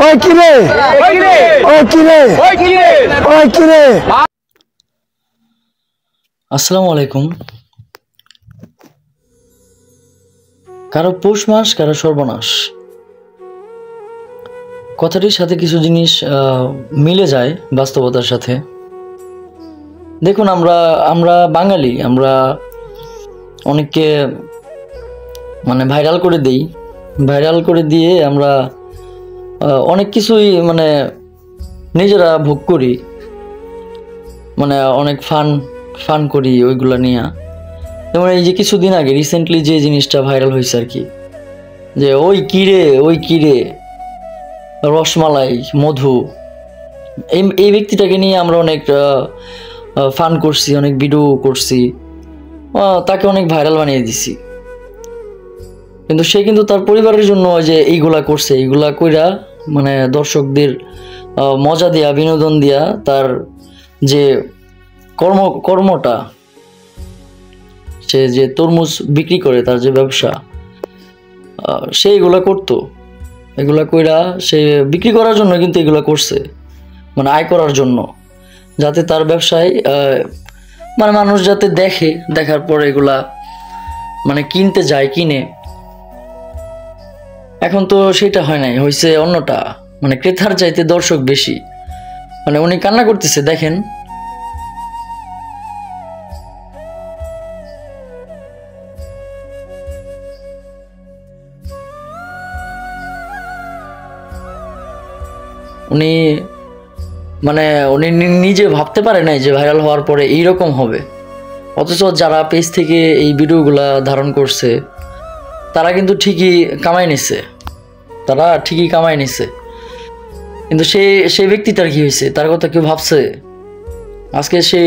ওই কিরে ওই কিরে ওই কিরে। আসসালামু আলাইকুম। কারো পৌষ মাস, কারো সর্বনাশ, কথাটির সাথে কিছু জিনিস মিলে যায় বাস্তবতার সাথে। দেখুন, আমরা বাঙালি, আমরা অনেককে মানে ভাইরাল করে দিয়ে আমরা অনেক কিছুই মানে নিজেরা ভোগ করি, মানে অনেক ফান করি ওইগুলা নিয়ে। যেমন এই যে কিছুদিন আগে রিসেন্টলি যে জিনিসটা ভাইরাল হয়েছে আর কি, যে ওই কিরে রসমালাই মধু, এই ব্যক্তিটাকে নিয়ে আমরা অনেক ফান করছি, অনেক ভিডিও করছি, তাকে অনেক ভাইরাল বানিয়ে দিছি। কিন্তু সে কিন্তু তার পরিবারের জন্য যে এইগুলা করছে, এইগুলা কইরা মানে দর্শকদের মজা দিয়া, বিনোদন দিয়া, তার যে কর্মটা, সে যে তরমুজ বিক্রি করে, তার যে ব্যবসা, সে এগুলা করতো। এগুলা কইরা সে বিক্রি করার জন্য কিন্তু এগুলা করছে, মানে আয় করার জন্য, যাতে তার ব্যবসায় মানে মানুষ যাতে দেখে, দেখার পর এগুলা মানে কিনতে যায়, কিনে। এখন তো সেটা হয় নাই, হয়েছে অন্যটা, মানে ক্রেতার চাইতে দর্শক বেশি। মানে উনি কান্না করতেছে, দেখেন। উনি নিজে ভাবতে পারে নাই যে ভাইরাল হওয়ার পরে এইরকম হবে। অথচ যারা পেজ থেকে এই ভিডিওগুলা ধারণ করছে তারা কিন্তু ঠিকই কামাই নিছে, কিন্তু সেই ব্যক্তিটার কি হয়েছে, তার কথা কেউ ভাবছে? আজকে সে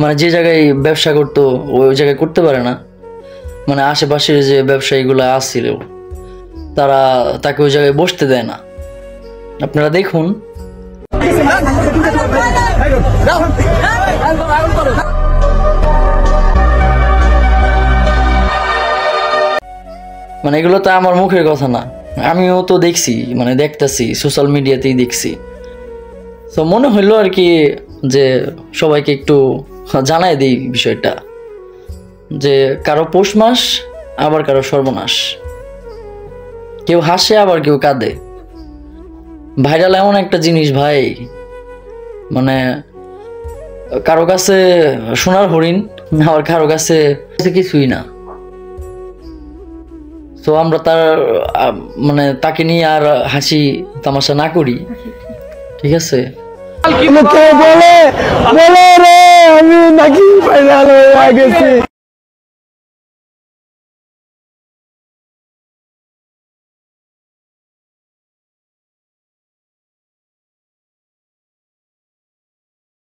মানে যে জায়গায় ব্যবসা করতো ওই জায়গায় করতে পারে না, মানে আশেপাশের যে ব্যবসায়ীগুলো আসছিল তারা তাকে ওই জায়গায় বসতে দেয় না। আপনারা দেখুন, মানে এগুলো তো আমার মুখের কথা না, আমিও তো দেখছি, মানে দেখতেছি, সোশ্যাল মিডিয়াতেই দেখছি। তো মনে হইলো আর কি যে সবাইকে একটু জানাই দিই বিষয়টা, যে কারো পৌষ মাস, আবার কারো সর্বনাশ। কেউ হাসে, আবার কেউ কাঁদে। ভাইরাল এমন একটা জিনিস ভাই, মানে কারো কাছে সোনার হরিণ, আবার কারো কাছে কিছুই না। তো আমরা মানে তাকে নিয়ে আর হাসি তামাশা না করি, ঠিক আছে? বলে রে আমি নাকি ভাইরাল হয়ে গেছি।